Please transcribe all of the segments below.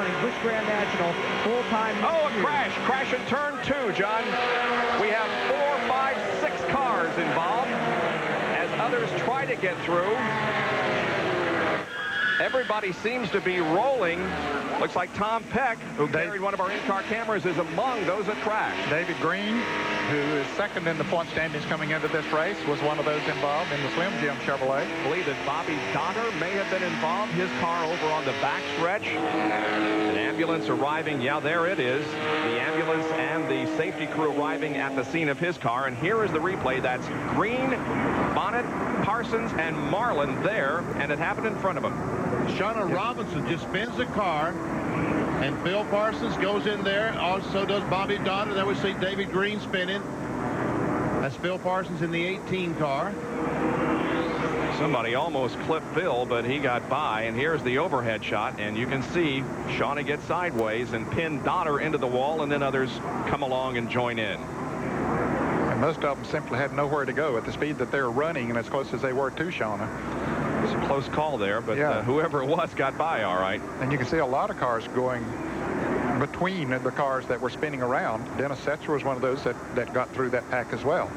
running Busch Grand National full-time. Oh, a crash. Crash in turn 2, John. We have 4, 5, 6 cars involved as others try to get through. Everybody seems to be rolling. Looks like Tom Peck, who carried one of our in-car cameras, is among those that crashed. David Green, who is second in the point standings coming into this race, was one of those involved in the Slim Jim Chevrolet. I believe that Bobby Donner may have been involved. His car over on the backstretch. An ambulance arriving. Yeah, there it is. The ambulance and the safety crew arriving at the scene of his car. And here is the replay. That's Green, Bonnet, Parsons, and Marlin there. And it happened in front of him. Shauna Robinson just spins the car, and Bill Parsons goes in there. Also does Bobby Donner. There we see David Green spinning. That's Bill Parsons in the 18 car. Somebody almost clipped Bill, but he got by. And here's the overhead shot, and you can see Shauna get sideways and pin Donner into the wall, and then others come along and join in. And most of them simply had nowhere to go at the speed that they were running, and as close as they were to Shauna. It was a close call there, but whoever it was got by all right. And you can see a lot of cars going between the cars that were spinning around. Dennis Setzer was one of those that got through that pack as well.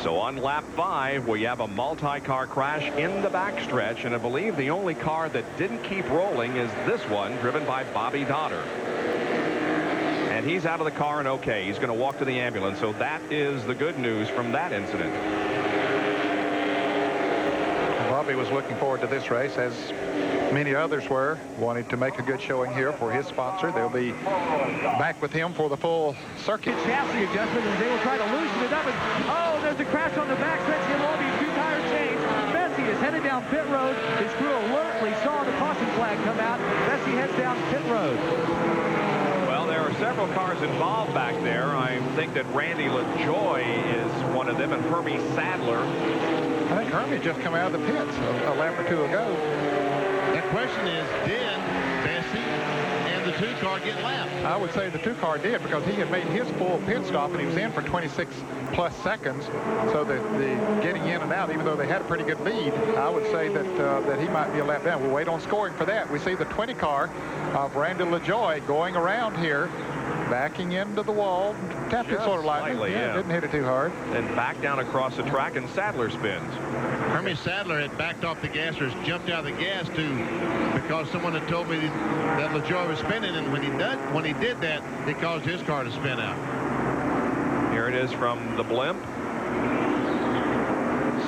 So on lap 5, we have a multi-car crash in the backstretch, and I believe the only car that didn't keep rolling is this one, driven by Bobby Donner. And he's out of the car and okay. He's going to walk to the ambulance, so that is the good news from that incident. Bobby was looking forward to this race, as many others were, wanting to make a good showing here for his sponsor. They'll be back with him for the full circuit. Chassis adjustment, and they will try to loosen it up. And, oh, there's a crash on the backstretch. There will be 2 tire change. Bessie is headed down pit road. His crew alertly saw the caution flag come out. Bessie heads down pit road. Well, there are several cars involved back there. I think that Randy LaJoy is one of them, and Hermie Sadler. I think Hermie just come out of the pits a lap or 2 ago. The question is, did Bessie and the 2 car get lapped? I would say the 2 car did, because he had made his full pit stop and he was in for 26 plus seconds. So the getting in and out, even though they had a pretty good lead, I would say that he might be a lap down. We'll wait on scoring for that. We see the 20 car of Randy LaJoy going around here, backing into the wall, tapped it sort of lightly. Yeah, didn't hit it too hard. Then back down across the track, and Sadler spins. Hermie Sadler had backed off the gas, or jumped out of the gas because someone had told me that LaJoy was spinning, and when he did that, it caused his car to spin out. Here it is from the blimp.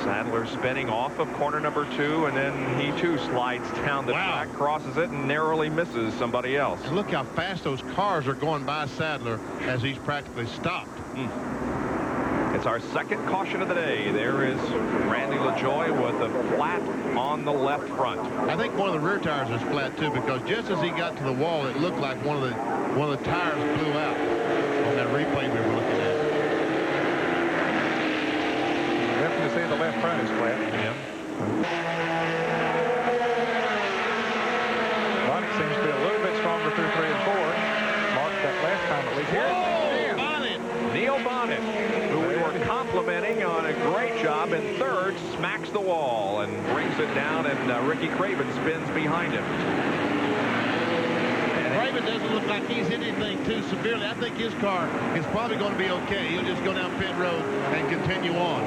Sadler spinning off of corner number 2, and then he too slides down the track, crosses it, and narrowly misses somebody else. And look how fast those cars are going by Sadler as he's practically stopped. It's our second caution of the day. There is Randy LaJoy with a flat on the left front. I think one of the rear tires was flat too, because just as he got to the wall, it looked like one of the tires blew out on that replay we were looking at. Definitely see the left front is flat. Yeah. Bonnet seems to be a little bit stronger through 3 and 4. Marked that last time at least. Whoa, Bonnet! Neil Bonnet, who we were complimenting on a great job in 3rd, smacks the wall and brings it down, and Ricky Craven spins behind him. Craven doesn't look like he's hit anything too severely. I think his car is probably going to be okay. He'll just go down pit road and continue on.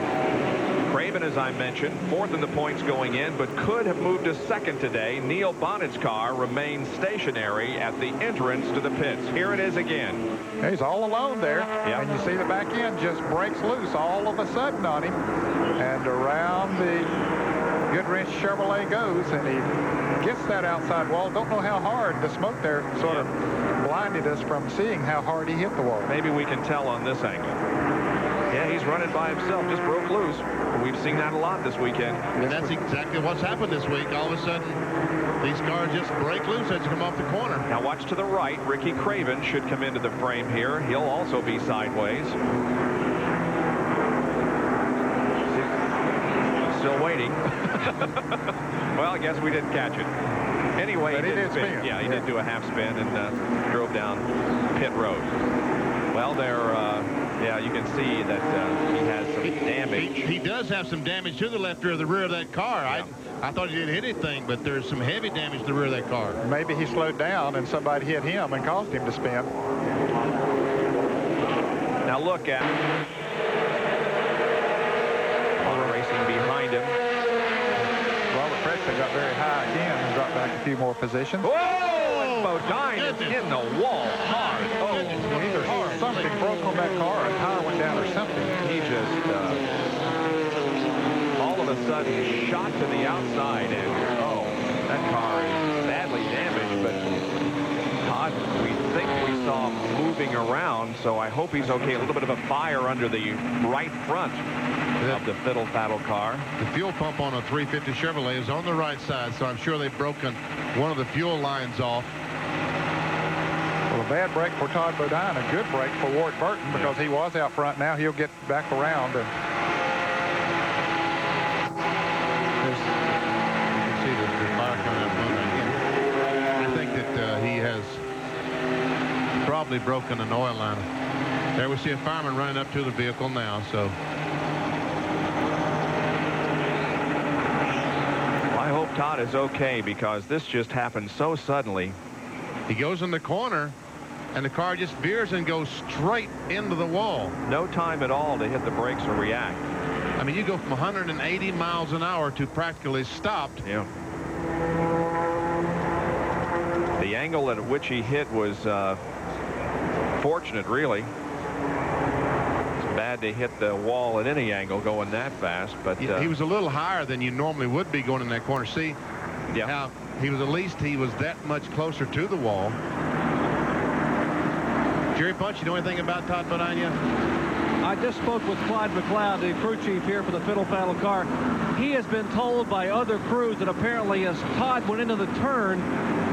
Craven, as I mentioned, 4th in the points going in, but could have moved to 2nd today. Neil Bonnet's car remains stationary at the entrance to the pits. Here it is again. He's all alone there. Yep. And you see the back end just breaks loose all of a sudden on him. And around the Goodrich Chevrolet goes, and he gets that outside wall. Don't know how hard. The smoke there sort of blinded us from seeing how hard he hit the wall. Maybe we can tell on this angle. Yeah, he's running by himself, just broke loose. We've seen that a lot this weekend. And that's exactly what's happened this week. All of a sudden, these cars just break loose as you come off the corner. Now watch to the right. Ricky Craven should come into the frame here. He'll also be sideways. Still waiting. Well, I guess we didn't catch it. Anyway, he did spin. Yeah, he did do a half spin and drove down pit road. Well, yeah, you can see that he has some damage. He does have some damage to the left rear of the rear of that car. Yeah. I thought he didn't hit anything, but there's some heavy damage to the rear of that car. Maybe he slowed down and somebody hit him and caused him to spin. Now look at racing behind him. Robert Preston got very high again and dropped back a few more positions. Whoa! And Bodine is in the wall hard. Oh, Either something broke on that car, a tire went down or something. he just all of a sudden shot to the outside, and oh, that car is badly damaged. But Todd, we think we saw him moving around, so I hope he's okay. A little bit of a fire under the right front of the fiddle faddle car. The fuel pump on a 350 Chevrolet is on the right side, so I'm sure they've broken one of the fuel lines off. Well, a bad break for Todd Bodine, a good break for Ward Burton because he was out front. Now he'll get back around. And You can see the fire coming up on right here. I think that he has probably broken an oil line. There we see a fireman running up to the vehicle now, so. I hope Todd is okay because this just happened so suddenly. He goes in the corner, and the car just veers and goes straight into the wall. No time at all to hit the brakes or react. I mean, you go from 180 miles an hour to practically stopped. Yeah. The angle at which he hit was fortunate, really. It's bad to hit the wall at any angle going that fast, but He was a little higher than you normally would be going in that corner. See yeah. how he was, at least he was that much closer to the wall. Jerry Punch, you know anything about Todd Bodine yet? I just spoke with Clyde McLeod, the crew chief here for the fiddle faddle car. He has been told by other crews that apparently as Todd went into the turn,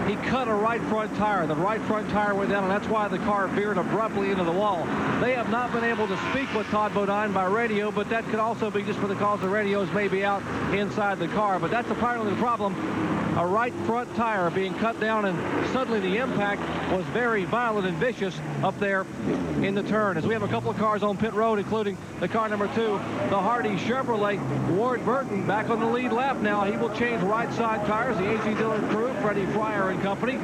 he cut a right front tire. The right front tire went down, and that's why the car veered abruptly into the wall. They have not been able to speak with Todd Bodine by radio, but that could also be just because the radios may be out inside the car. But that's apparently the problem. A right front tire being cut down, and suddenly the impact was very violent and vicious up there in the turn. As we have a couple of cars on pit road, including the car number 2, the Hardy Chevrolet. Ward Burton back on the lead lap now. He will change right side tires. The A.G. Dillon crew, Freddie Fryer and company.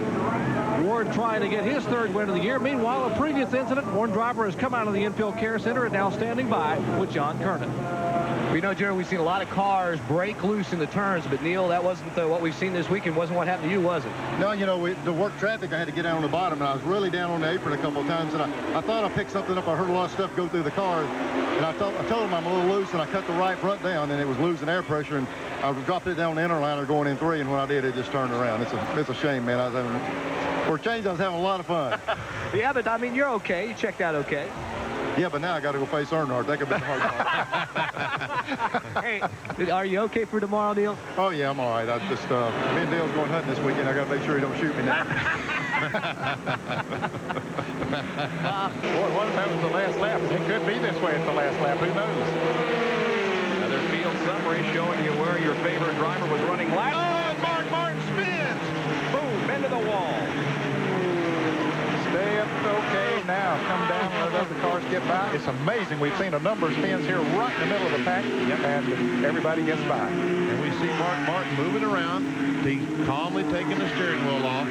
Ward trying to get his 3rd win of the year. Meanwhile, a previous incident, one driver has come out of the infield care center and now standing by with John Kernan. We know, Jerry, we've seen a lot of cars break loose in the turns, but Neil, that wasn't what we've seen this weekend. Wasn't what happened to you, was it? No, you know, to work traffic, I had to get down on the bottom, and I was really down on the apron a couple of times, and I thought I picked something up. I heard a lot of stuff go through the car, and I told him I'm a little loose, and I cut the right front down, and it was losing air pressure, and I dropped it down the interliner going in 3, and when I did, it just turned around. It's a shame, man. For a change, I was having a lot of fun. Yeah, but I mean, you're okay. You checked out okay. Yeah, but now I got to go face Earnhardt. That could be the hard part. Hey, are you okay for tomorrow, Neil? Oh, yeah, I'm all right. I just, me and Dale's going hunting this weekend. I got to make sure he don't shoot me now. Boy, what if that was the last lap? It could be this way at the last lap. Who knows? Another field summary showing you where your favorite driver was running last. Oh, and Mark Martin spins. Boom, into the wall. Stay up okay now. Come down and let other cars get by. It's amazing. We've seen a number of spins here right in the middle of the pack, and everybody gets by. And we see Mark Martin moving around. He's calmly taking the steering wheel off.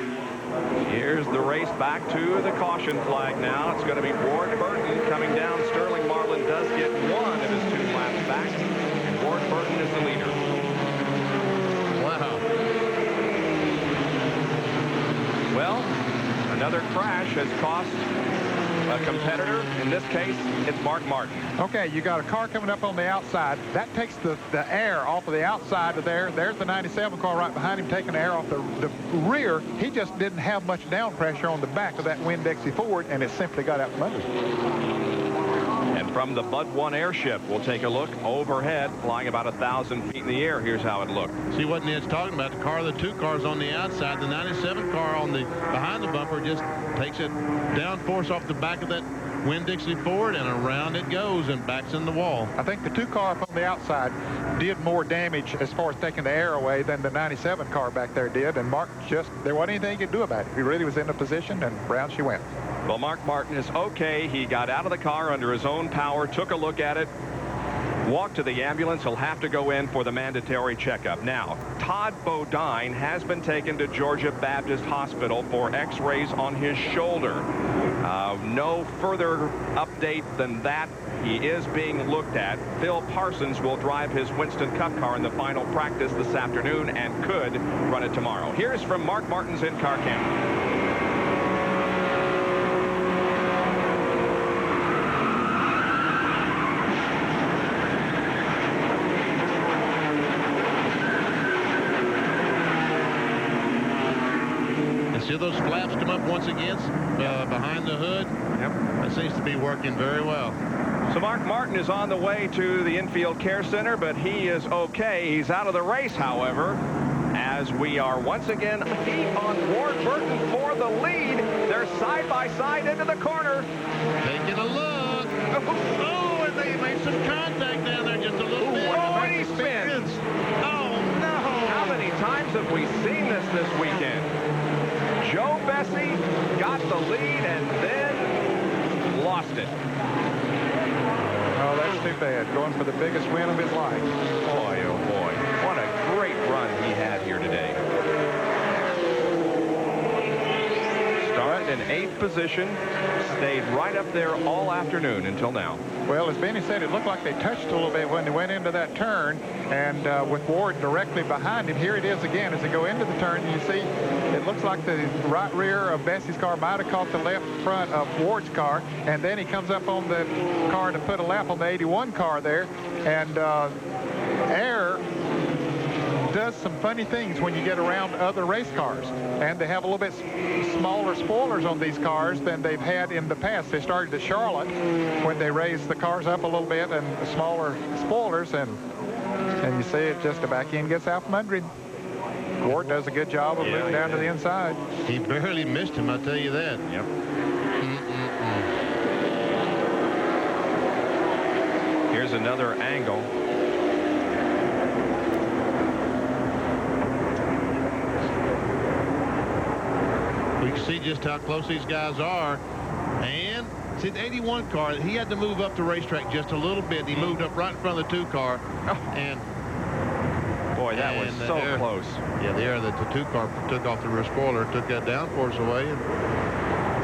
Here's the race back to the caution flag now. It's going to be Ward Burton coming down. Sterling Marlin does get one of his 2 laps back, and Ward Burton is the leader. Wow. Well, another crash has cost a competitor. In this case, it's Mark Martin. Okay, you got a car coming up on the outside. That takes the air off of the outside of there. There's the 97 car right behind him taking the air off the rear. He just didn't have much down pressure on the back of that Winn-Dixie Ford, and it simply got out from under. And from the Bud 1 airship, we'll take a look overhead, flying about 1,000 feet in the air. Here's how it looked. See what Ned's talking about. The car, the 2 cars on the outside, the 97 car on the behind the bumper just takes it down force off the back of that Winn-Dixie Ford, and around it goes and backs in the wall. I think the 2 car up on the outside did more damage as far as taking the air away than the 97 car back there did, and Mark there wasn't anything he could do about it. He really was in a position, and round she went. Well, Mark Martin is okay. He got out of the car under his own power, took a look at it, walk to the ambulance. He'll have to go in for the mandatory checkup. Now, Todd Bodine has been taken to Georgia Baptist Hospital for x-rays on his shoulder. No further update than that. He is being looked at. Phil Parsons will drive his Winston Cup car in the final practice this afternoon and could run it tomorrow. Here's from Mark Martin's in-car camera. See those flaps come up once again behind the hood? Yep. That seems to be working very well. So Mark Martin is on the way to the infield care center, but he is okay. He's out of the race, however, as we are once again deep on Ward Burton for the lead. They're side by side into the corner. Taking a look. Oh, and they made some contact down there just a little bit. Oh, and he spins. Oh, no. How many times have we seen this weekend? Joe Bessie got the lead and then lost it. Oh, that's too bad. Going for the biggest win of his life. Boy, oh boy. What a great run he had here today. Started in 8th position, stayed right up there all afternoon until now. Well, as Benny said, it looked like they touched a little bit when they went into that turn, and with Ward directly behind him, here it is again as they go into the turn. You see, it looks like the right rear of Bessie's car might have caught the left front of Ward's car, and then he comes up on the car to put a lap on the 81 car there, and air does some funny things when you get around other race cars, and they have a little bit smaller spoilers on these cars than they've had in the past. They started at Charlotte when they raised the cars up a little bit and the smaller spoilers, and you see it just the back end gets out from under him. Ward does a good job of moving down to the inside. He barely missed him, I tell you that. Yep. Here's another angle. We can see just how close these guys are. And see the 81 car, he had to move up the racetrack just a little bit. He moved up right in front of the 2 car. And boy, that was so close. Yeah, the air that the 2 car took off the rear spoiler took that downforce away.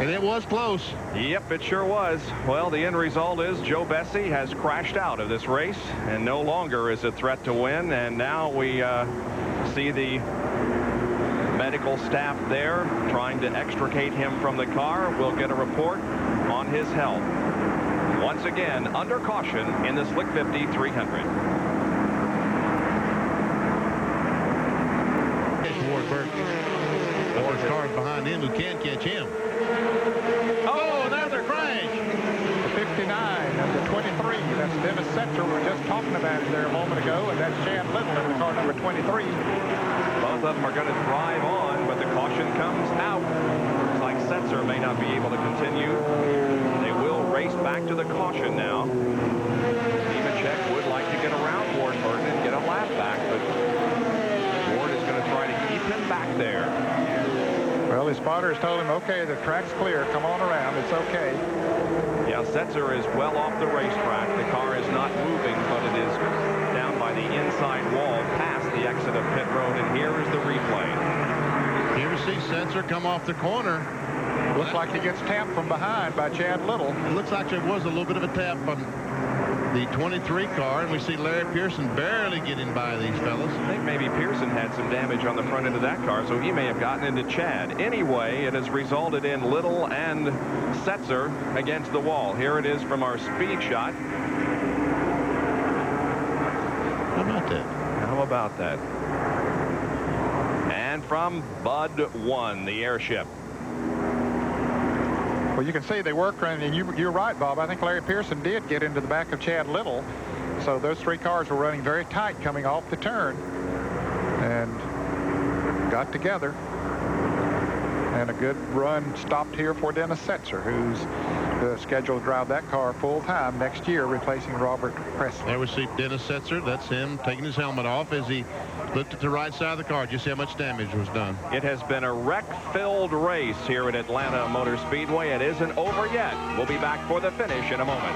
And it was close. Yep, it sure was. Well, the end result is Joe Bessie has crashed out of this race and no longer is a threat to win. And now we see the medical staff there trying to extricate him from the car. We'll get a report on his health. Once again, under caution in the Slick 50 300. Ward Burton. Ward's car's behind him who can't catch him. Oh, another crash. The 59 and the 23. That's Dennis Setzer. We were just talking about it there a moment ago, and that's Chad Little in the car number 23. Both of them are going to drive on, but the caution comes out. Looks like Setzer may not be able to continue. They will race back to the caution now. Nemechek would like to get around Ward Burton and get a lap back, but Ward is going to try to keep him back there. Well, his spotters told him, okay, the track's clear. Come on around. It's okay. Yeah, Setzer is well off the racetrack. The car is not moving, but it is down by the inside wall past the exit of pit road, and here is the replay. Here we see Setzer come off the corner. Looks like he gets tapped from behind by Chad Little. It looks like there was a little bit of a tap on the 23 car, and we see Larry Pearson barely getting by these fellas. I think maybe Pearson had some damage on the front end of that car, so he may have gotten into Chad. Anyway, it has resulted in Little and Setzer against the wall. Here it is from our speed shot. How about that? How about that? And from Bud 1, the airship. Well, you can see they work around, and you're right, Bob. I think Larry Pearson did get into the back of Chad Little. So those 3 cars were running very tight coming off the turn and got together. And a good run stopped here for Dennis Setzer, who's scheduled to drive that car full time next year, replacing Robert Presley. There we see Dennis Setzer. That's him taking his helmet off as he looked at the right side of the car. Just see how much damage was done. It has been a wreck-filled race here at Atlanta Motor Speedway. It isn't over yet. We'll be back for the finish in a moment.